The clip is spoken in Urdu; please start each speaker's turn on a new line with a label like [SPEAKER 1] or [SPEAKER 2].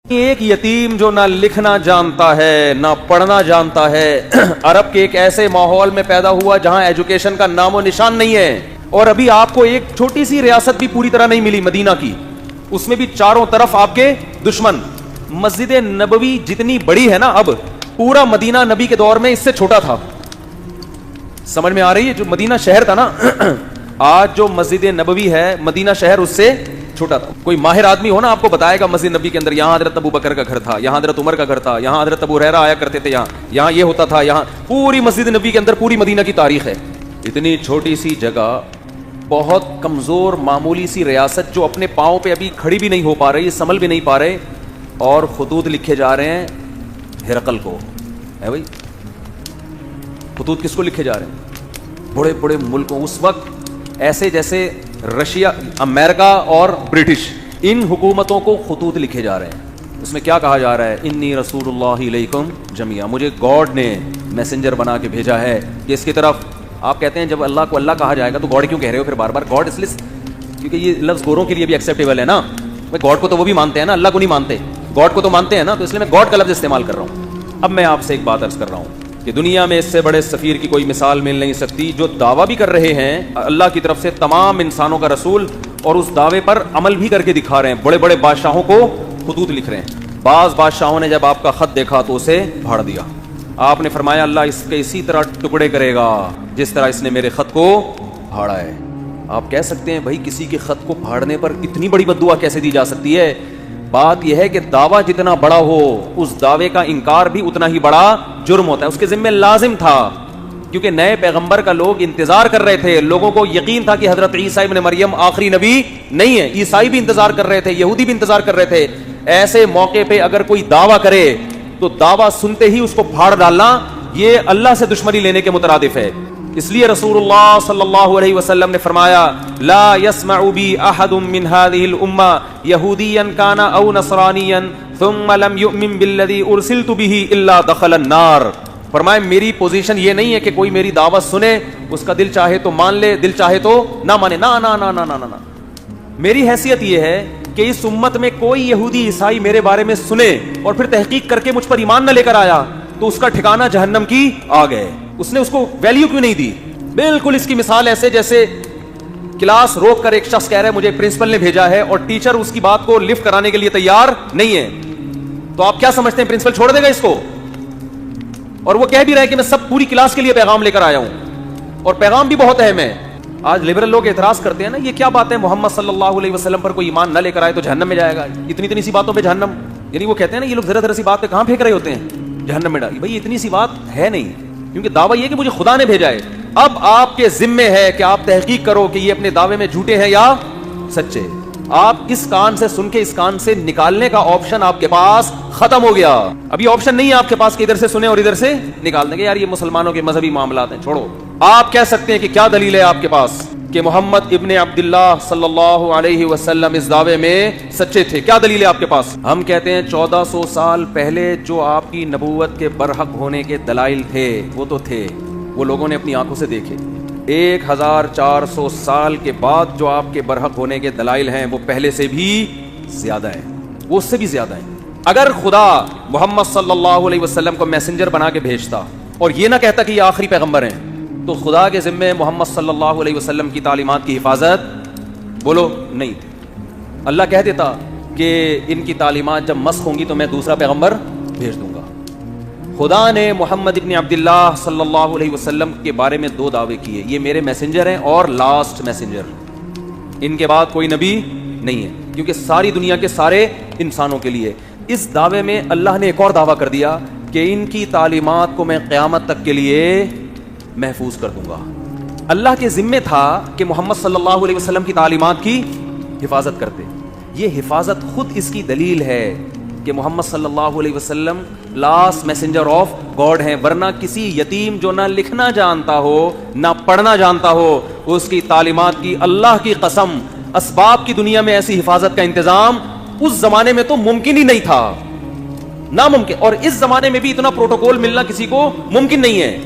[SPEAKER 1] ایک یتیم جو نہ لکھنا جانتا ہے نہ پڑھنا جانتا ہے، عرب کے ایک ایسے ماحول میں پیدا ہوا جہاں ایجوکیشن کا نام و نشان نہیں ہے، اور ابھی آپ کو ایک چھوٹی سی ریاست بھی پوری طرح نہیں ملی مدینہ کی، اس میں بھی چاروں طرف آپ کے دشمن۔ مسجد نبوی جتنی بڑی ہے نا، اب پورا مدینہ نبی کے دور میں اس سے چھوٹا تھا۔ سمجھ میں آ رہی ہے؟ جو مدینہ شہر تھا نا، آج جو مسجد نبوی ہے مدینہ شہر اس سے چھوٹا تھا۔ کوئی ماہر آدمی ہو نا، آپ کو بتائے گا مسجد نبی کے اندر یہاں حضرت ابو بکر کا گھر تھا، یہاں حضرت عمر کا گھر تھا، یہاں حضرت ابو ہریرہ آیا کرتے تھے، یہاں یہ ہوتا تھا، یہاں پوری مسجد نبی کے اندر پوری مدینہ کی تاریخ ہے۔ اتنی چھوٹی سی جگہ، بہت کمزور معمولی سی ریاست جو اپنے پاؤں پہ ابھی کھڑی بھی نہیں ہو پا رہی، سنبھل بھی نہیں پا رہے، اور خطوط لکھے جا رہے ہیں ہرقل کو۔ ہے بھائی، خطوط کس کو لکھے جا رہے ہیں؟ بڑے بڑے ملکوں، اس وقت ایسے جیسے رشیا، امریکہ اور برٹش، ان حکومتوں کو خطوط لکھے جا رہے ہیں۔ اس میں کیا کہا جا رہا ہے؟ انی رسول اللہ علیکم جمیعا، مجھے گاڈ نے میسنجر بنا کے بھیجا ہے کہ اس کی طرف۔ آپ کہتے ہیں جب اللہ کو اللہ کہا جائے گا تو گاڈ کیوں کہہ رہے ہو پھر بار بار؟ گاڈ اس لیے کیونکہ یہ لفظ گوروں کے لیے بھی ایکسیپٹیبل ہے نا، گاڈ کو تو وہ بھی مانتے ہیں نا، اللہ کو نہیں مانتے، گاڈ کو تو مانتے ہیں نا، تو اس لیے میں گاڈ کا لفظ استعمال کر رہا ہوں۔ اب میں آپ سے ایک بات عرض کر رہا ہوں کہ دنیا میں اس سے بڑے سفیر کی کوئی مثال مل نہیں سکتی، جو دعویٰ بھی کر رہے ہیں اللہ کی طرف سے تمام انسانوں کا رسول، اور اس دعوے پر عمل بھی کر کے دکھا رہے ہیں۔ بڑے بڑے بادشاہوں کو خطوط لکھ رہے ہیں۔ بعض بادشاہوں نے جب آپ کا خط دیکھا تو اسے پھاڑ دیا۔ آپ نے فرمایا اللہ اس کے اسی طرح ٹکڑے کرے گا جس طرح اس نے میرے خط کو پھاڑا ہے۔ آپ کہہ سکتے ہیں بھائی کسی کے خط کو پھاڑنے پر اتنی بڑی بد دعا کیسے دی جا سکتی ہے؟ بات یہ ہے کہ دعویٰ جتنا بڑا ہو، اس دعوے کا انکار بھی اتنا ہی بڑا جرم ہوتا ہے۔ اس کے ذمہ لازم تھا، کیونکہ نئے پیغمبر کا لوگ انتظار کر رہے تھے، لوگوں کو یقین تھا کہ حضرت عیسیٰ ابن مریم آخری نبی نہیں ہے۔ عیسائی بھی انتظار کر رہے تھے، یہودی بھی انتظار کر رہے تھے۔ ایسے موقع پہ اگر کوئی دعویٰ کرے تو دعویٰ سنتے ہی اس کو پھاڑ ڈالنا، یہ اللہ سے دشمنی لینے کے مترادف ہے۔ اس لیے رسول اللہ صلی اللہ علیہ وسلم نے فرمایا لا يسمع بی احد من هذه الامه یہودیا کان او نصرانیا ثم لم یؤمن بالذی ارسلت به الا دخل النار۔ فرمائے میری پوزیشن یہ نہیں ہے کہ کوئی میری دعوت سنے، اس کا دل چاہے تو مان لے، دل چاہے تو نہ مانے، نہ نہ نہ نہ نہ نہ۔ میری حیثیت یہ ہے کہ اس امت میں کوئی یہودی عیسائی میرے بارے میں سنے اور پھر تحقیق کر کے مجھ پر ایمان نہ لے کر آیا تو اس کا ٹھکانہ جہنم کی آگ ہے۔ اس نے اس کو ویلیو کیوں نہیں دی؟ بالکل اس کی مثال ایسے جیسے کلاس روک کر ایک شخص کہہ رہا ہے مجھے پرنسپل نے بھیجا ہے، اور ٹیچر اس کی بات کو لفٹ کرانے کے لیے تیار نہیں ہے، تو آپ کیا سمجھتے ہیں پرنسپل چھوڑ دے گا اس کو؟ اور وہ کہہ بھی رہا ہے کہ میں سب پوری کلاس کے لیے پیغام لے کر آیا ہوں، اور پیغام بھی بہت اہم ہے۔ آج لبرل لوگ اعتراض کرتے ہیں نا، یہ کیا بات ہے محمد صلی اللہ علیہ وسلم پر کوئی ایمان نہ لے کر آئے تو جہنم میں جائے گا، اتنی اتنی سی باتوں پہ جہنم، یعنی وہ کہتے ہیں نا یہ لوگ ذرا ذرا سی بات پہ کہاں پھینک رہے ہوتے ہیں جہنم میں ڈال۔ بھائی اتنی سی بات ہے نہیں، کیونکہ دعویٰ یہ کہ مجھے خدا نے بھیجا ہے۔ اب آپ کے ذمے ہے کہ آپ تحقیق کرو کہ یہ اپنے دعوے میں جھوٹے ہیں یا سچے۔ آپ اس کان سے سن کے اس کان سے نکالنے کا آپشن آپ کے پاس ختم ہو گیا۔ ابھی آپشن نہیں ہے آپ کے پاس کہ ادھر سے سنیں اور ادھر سے نکال دیں گے، یار یہ مسلمانوں کے مذہبی معاملات ہیں، چھوڑو۔ آپ کہہ سکتے ہیں کہ کیا دلیل ہے آپ کے پاس کہ محمد ابن عبداللہ صلی اللہ علیہ وسلم اس دعوے میں سچے تھے؟ کیا دلیل ہے آپ کے پاس؟ ہم کہتے ہیں 1400 سال پہلے جو آپ کی نبوت کے برحق ہونے کے دلائل تھے وہ تو تھے، وہ لوگوں نے اپنی آنکھوں سے دیکھے۔ 1400 سال کے بعد جو آپ کے برحق ہونے کے دلائل ہیں وہ پہلے سے بھی زیادہ ہیں، وہ اس سے بھی زیادہ ہیں۔ اگر خدا محمد صلی اللہ علیہ وسلم کو میسنجر بنا کے بھیجتا اور یہ نہ کہتا کہ یہ آخری پیغمبر ہیں، تو خدا کے ذمے محمد صلی اللہ علیہ وسلم کی تعلیمات کی حفاظت بولو نہیں تھی۔ اللہ کہہ دیتا کہ ان کی تعلیمات جب مسخ ہوں گی تو میں دوسرا پیغمبر بھیج دوں گا۔ خدا نے محمد ابن عبداللہ صلی اللہ علیہ وسلم کے بارے میں 2 دعوے کیے، یہ میرے میسنجر ہیں اور لاسٹ میسنجر، ان کے بعد کوئی نبی نہیں ہے، کیونکہ ساری دنیا کے سارے انسانوں کے لیے۔ اس دعوے میں اللہ نے ایک اور دعویٰ کر دیا کہ ان کی تعلیمات کو میں قیامت تک کے لیے محفوظ کر دوں گا۔ اللہ کے ذمے تھا کہ محمد صلی اللہ علیہ وسلم کی تعلیمات کی حفاظت کرتے۔ یہ حفاظت خود اس کی دلیل ہے کہ محمد صلی اللہ علیہ وسلم لاسٹ میسنجر آف گاڈ ہیں، ورنہ کسی یتیم جو نہ لکھنا جانتا ہو نہ پڑھنا جانتا ہو، اس کی تعلیمات کی اللہ کی قسم اسباب کی دنیا میں ایسی حفاظت کا انتظام اس زمانے میں تو ممکن ہی نہیں تھا، ناممکن، اور اس زمانے میں بھی اتنا پروٹوکول ملنا کسی کو ممکن نہیں ہے۔